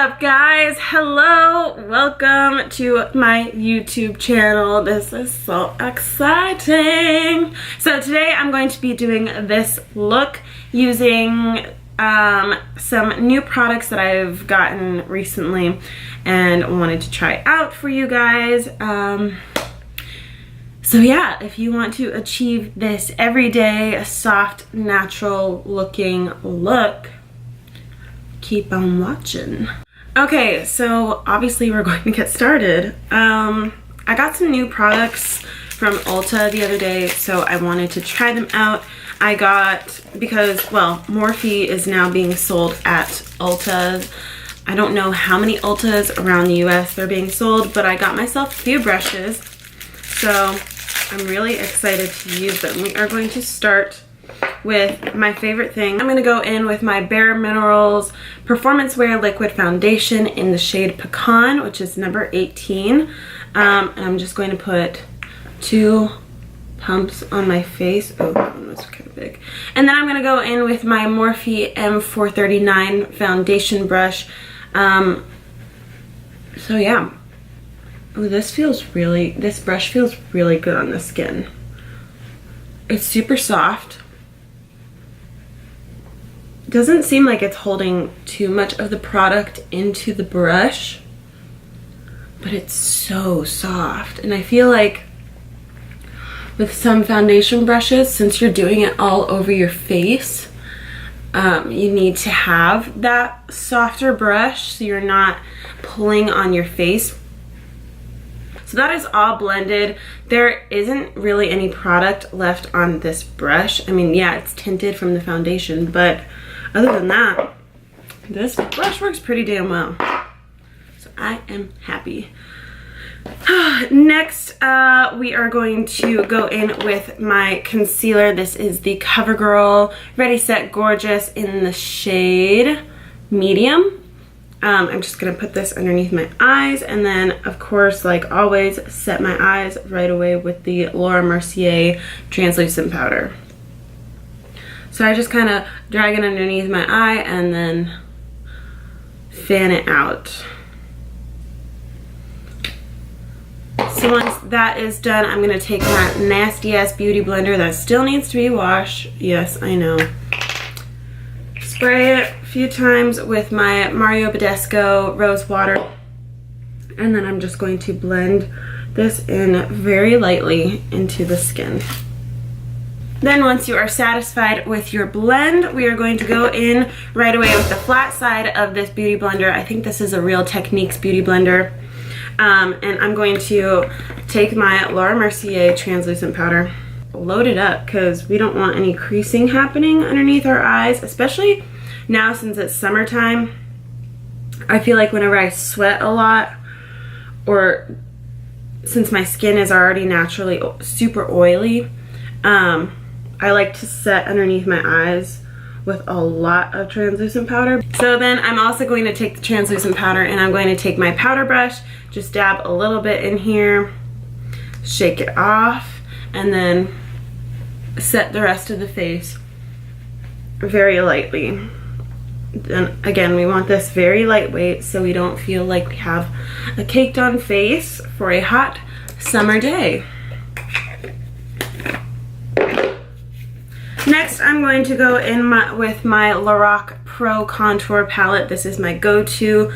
up, guys? Hello, welcome to my YouTube channel. This is so exciting. So today I'm going to be doing this look using some new products that I've gotten recently and wanted to try out for you guys. So yeah, if you want to achieve this everyday, soft, natural looking look, keep on watching. Okay, so obviously we're going to get started. I got some new products from Ulta the other day, so I wanted to try them out. Because, well, Morphe is now being sold at Ulta. I don't know how many Ultas around the US they're being sold, but I got myself a few brushes, so I'm really excited to use them. We are going to start with my favorite thing. I'm going to go in with my Bare Minerals Performance Wear Liquid Foundation in the shade Pecan, which is number 18. And I'm just going to put 2 pumps on my face. Oh, that one was kind of big. And then I'm going to go in with my Morphe M439 foundation brush. So yeah. Ooh, this brush feels really good on the skin. It's super soft. Doesn't seem like it's holding too much of the product into the brush, but it's so soft. And I feel like with some foundation brushes, since you're doing it all over your face, you need to have that softer brush so you're not pulling on your face. So that is all blended. There isn't really any product left on this brush. I mean, yeah, it's tinted from the foundation, but other than that, this brush works pretty damn well. So I am happy. Next, we are going to go in with my concealer. This is the CoverGirl Ready Set Gorgeous in the shade Medium. I'm just gonna put this underneath my eyes, and then of course, like always, set my eyes right away with the Laura Mercier translucent powder. So I just kind of drag it underneath my eye and then fan it out. So once that is done, I'm gonna take my nasty ass beauty blender that still needs to be washed. Yes, I know. Spray it a few times with my Mario Badescu rose water, and then I'm just going to blend this in very lightly into the skin. Then once you are satisfied with your blend, we are going to go in right away with the flat side of this beauty blender. I think this is a Real Techniques beauty blender. And I'm going to take my Laura Mercier translucent powder, load it up, because we don't want any creasing happening underneath our eyes, especially now since it's summertime. I feel like whenever I sweat a lot, or since my skin is already naturally super oily, I like to set underneath my eyes with a lot of translucent powder. So then I'm also going to take the translucent powder and I'm going to take my powder brush, just dab a little bit in here, shake it off, and then set the rest of the face very lightly. Then again, we want this very lightweight so we don't feel like we have a caked on face for a hot summer day. Next, I'm going to go in with my Lorac Pro Contour Palette. This is my go-to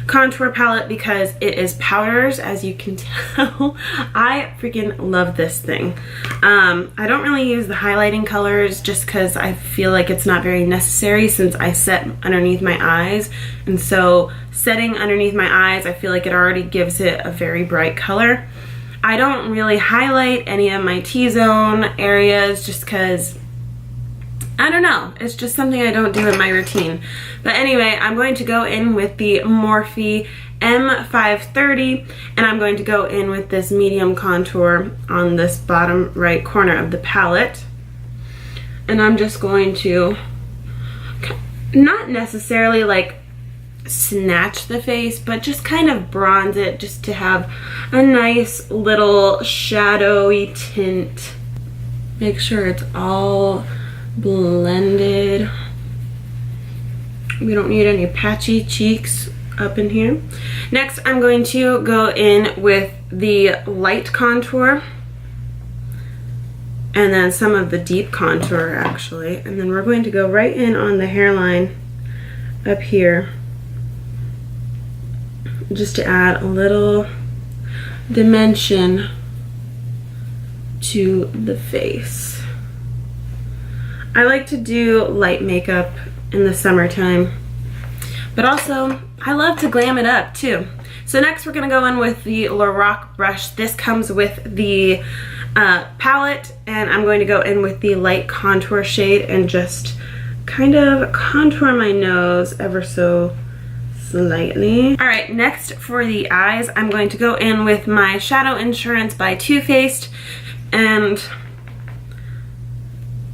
contour palette because it is powders, as you can tell. I freaking love this thing. I don't really use the highlighting colors just because I feel like it's not very necessary since I set underneath my eyes. And so setting underneath my eyes, I feel like it already gives it a very bright color. I don't really highlight any of my T-zone areas just because, I don't know, it's just something I don't do in my routine. But anyway, I'm going to go in with the Morphe M530, and I'm going to go in with this medium contour on this bottom right corner of the palette. And I'm just going to, not necessarily like snatch the face, but just kind of bronze it just to have a nice little shadowy tint. Make sure it's all blended. We don't need any patchy cheeks up in here. Next, I'm going to go in with the light contour and then some of the deep contour actually. And then we're going to go right in on the hairline up here just to add a little dimension to the face. I like to do light makeup in the summertime, but also I love to glam it up too. So next we're gonna go in with the Lorac brush. This comes with the palette, and I'm going to go in with the light contour shade and just kind of contour my nose ever so slightly. All right, next for the eyes, I'm going to go in with my Shadow Insurance by Too Faced, and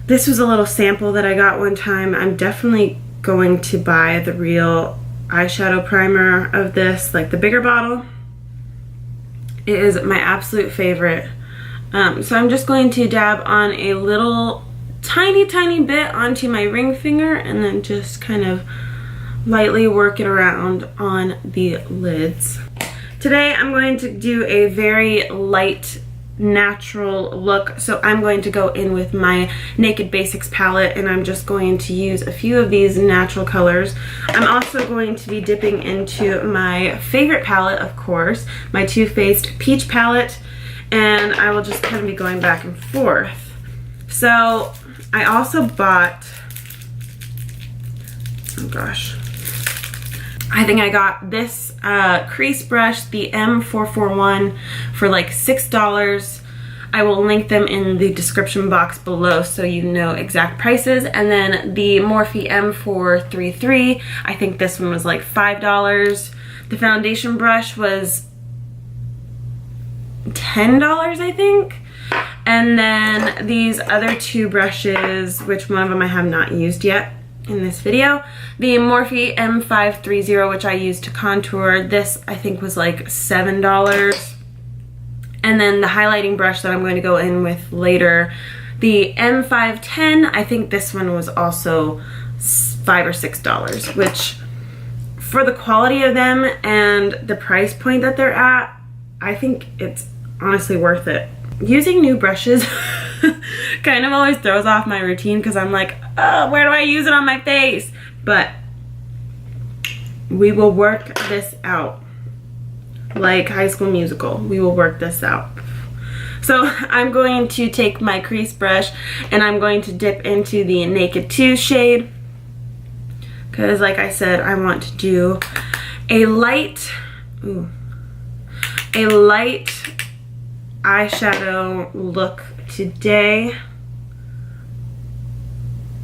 this was a little sample that I got one time. I'm definitely going to buy the real eyeshadow primer of this, like the bigger bottle. It is my absolute favorite. So I'm just going to dab on a little tiny bit onto my ring finger and then just kind of lightly work it around on the lids. Today I'm going to do a very light natural look, so I'm going to go in with my Naked Basics palette and I'm just going to use a few of these natural colors. I'm also going to be dipping into my favorite palette, of course, my Too Faced Peach palette, and I will just kind of be going back and forth. So I also bought, oh gosh, I think I got this crease brush, the M441, for like $6. I will link them in the description box below so you know exact prices. And then the Morphe M433, I think this one was like $5. The foundation brush was $10, I think. And then these other two brushes, which one of them I have not used yet in this video, the Morphe M530, which I used to contour, this I think was like $7. And then the highlighting brush that I'm going to go in with later, the M510, I think this one was also $5 or $6, which for the quality of them and the price point that they're at, I think it's honestly worth it. Using new brushes kind of always throws off my routine because I'm like, oh, where do I use it on my face? But we will work this out. Like High School Musical, we will work this out. So I'm going to take my crease brush and I'm going to dip into the Naked 2 shade because, like I said, I want to do a light, eyeshadow look today,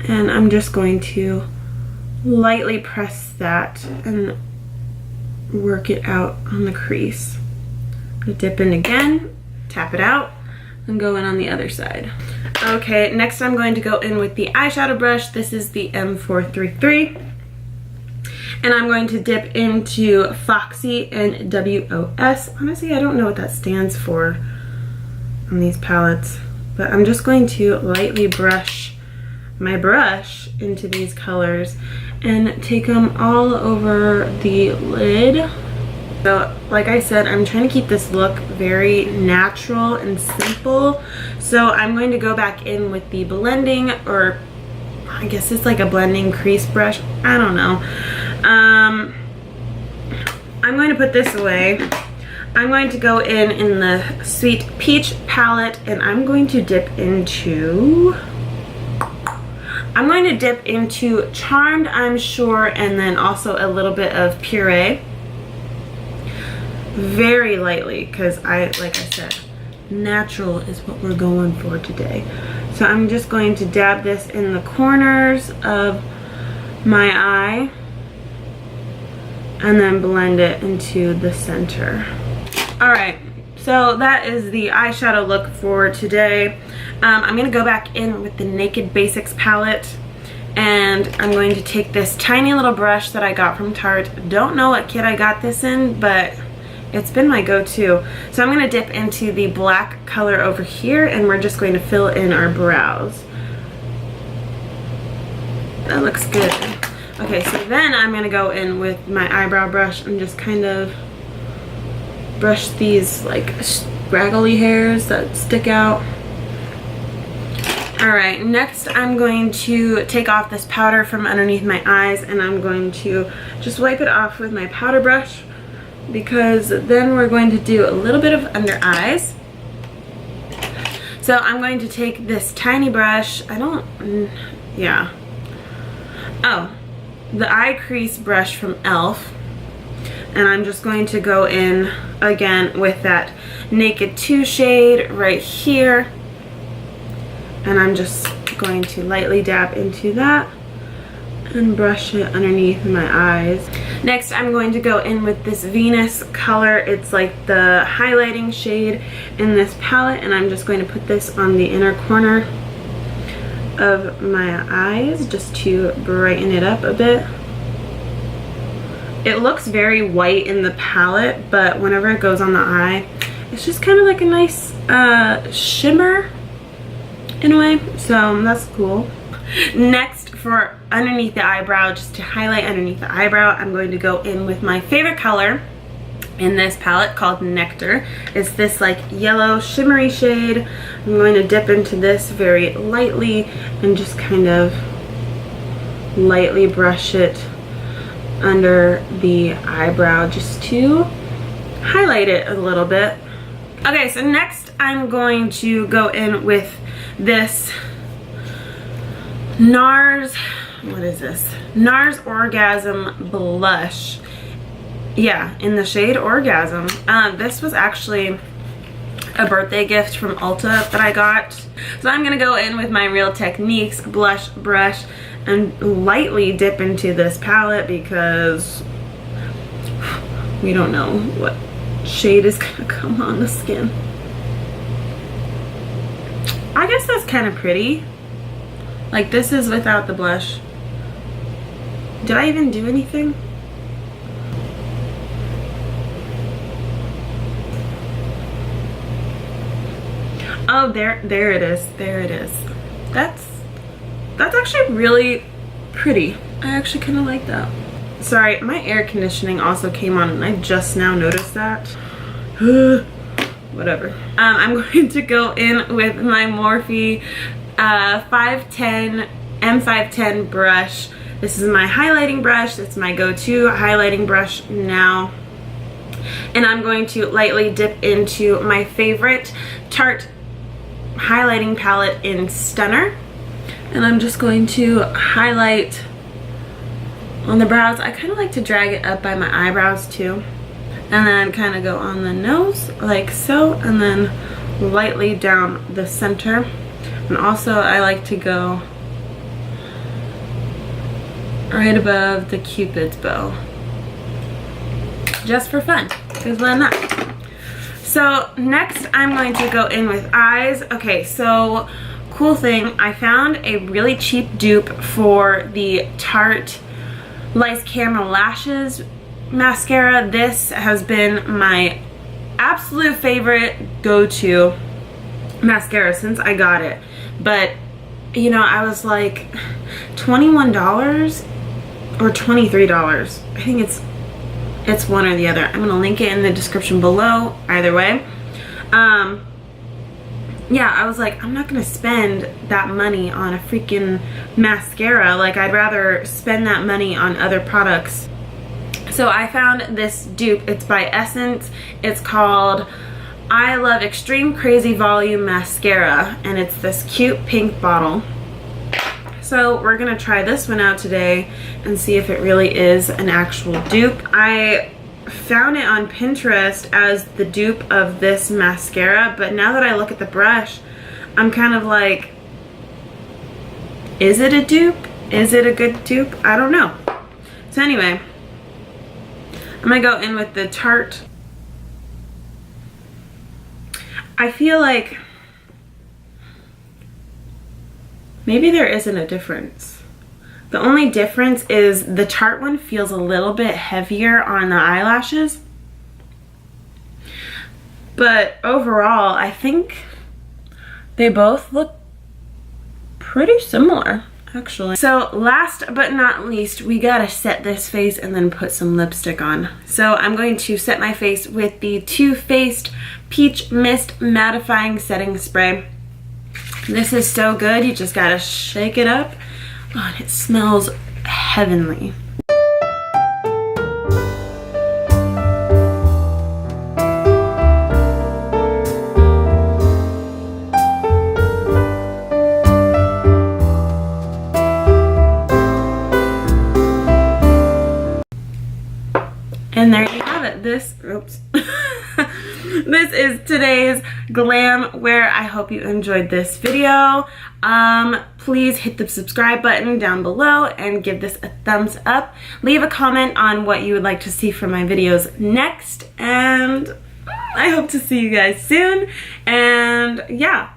and I'm just going to lightly press that and work it out on the crease. Dip in again, tap it out, and go in on the other side. Okay, next I'm going to go in with the eyeshadow brush. This is the M433. And I'm going to dip into Foxy and WOS. Honestly, I don't know what that stands for on these palettes, but I'm just going to lightly brush my brush into these colors and take them all over the lid. So like I said, I'm trying to keep this look very natural and simple. So I'm going to go back in with the blending, or I guess it's like a blending crease brush. I don't know. I'm going to put this away. I'm going to go in the Sweet Peach palette and I'm going to dip into Charmed, I'm sure, and then also a little bit of Puree. Very lightly, because like I said, natural is what we're going for today. So I'm just going to dab this in the corners of my eye and then blend it into the center. Alright, so that is the eyeshadow look for today. I'm going to go back in with the Naked Basics palette, and I'm going to take this tiny little brush that I got from Tarte. Don't know what kit I got this in, but it's been my go-to. So I'm going to dip into the black color over here, and we're just going to fill in our brows. That looks good. Okay, so then I'm gonna go in with my eyebrow brush and just kind of brush these like scraggly hairs that stick out. Alright, next I'm going to take off this powder from underneath my eyes, and I'm going to just wipe it off with my powder brush, because then we're going to do a little bit of under eyes. So I'm going to take this tiny brush, oh, the eye crease brush from e.l.f. and I'm just going to go in again with that Naked 2 shade right here, and I'm just going to lightly dab into that and brush it underneath my eyes. Next, I'm going to go in with this Venus color. It's like the highlighting shade in this palette, and I'm just going to put this on the inner corner of my eyes just to brighten it up a bit. It looks very white in the palette, but whenever it goes on the eye, it's just kind of like a nice shimmer in a way, so that's cool. Next, for underneath the eyebrow, just to highlight underneath the eyebrow, I'm going to go in with my favorite color in this palette called Nectar. It's this like yellow shimmery shade. I'm going to dip into this very lightly and just kind of lightly brush it under the eyebrow just to highlight it a little bit. Okay, so next I'm going to go in with this NARS, what is this? NARS Orgasm Blush. Yeah, in the shade Orgasm. This was actually a birthday gift from Ulta that I got. So I'm gonna go in with my Real Techniques blush brush and lightly dip into this palette because we don't know what shade is gonna come on the skin. I guess that's kind of pretty. Like, this is without the blush. Did I even do anything? Oh, there it is. There it is. That's actually really pretty. I actually kind of like that. Sorry, my air conditioning also came on and I just now noticed that. Whatever. I'm going to go in with my Morphe 510 M510 brush. This is my highlighting brush. It's my go-to highlighting brush now. And I'm going to lightly dip into my favorite Tarte highlighting palette in Stunner. And I'm just going to highlight on the brows. I kind of like to drag it up by my eyebrows too. And then kind of go on the nose like so. And then lightly down the center. And also I like to go right above the Cupid's bow. Just for fun, because why not? So next I'm going to go in with eyes. Okay, so cool thing, I found a really cheap dupe for the Tarte Lights Camera Lashes mascara. This has been my absolute favorite go-to mascara since I got it. But you know, I was like $21 or $23. I think it's one or the other. I'm gonna link it in the description below, either way. Yeah, I was like, I'm not gonna spend that money on a freaking mascara. Like, I'd rather spend that money on other products. So I found this dupe. It's by Essence. It's called I Love Extreme Crazy Volume Mascara, and it's this cute pink bottle. So we're gonna try this one out today and see if it really is an actual dupe. I found it on Pinterest as the dupe of this mascara, but now that I look at the brush, I'm kind of like, is it a dupe? Is it a good dupe? I don't know. So anyway, I'm gonna go in with the Tarte. I feel like maybe there isn't a difference. The only difference is the Tarte one feels a little bit heavier on the eyelashes. But overall, I think they both look pretty similar. actually. So last but not least, we gotta set this face and then put some lipstick on. So I'm going to set my face with the Too Faced Peach Mist Mattifying Setting Spray. This is so good, you just gotta shake it up. Oh, and it smells heavenly. And there you have it. This is today's glam wear. I hope you enjoyed this video. Please hit the subscribe button down below and give this a thumbs up. Leave a comment on what you would like to see from my videos next. And I hope to see you guys soon. And yeah.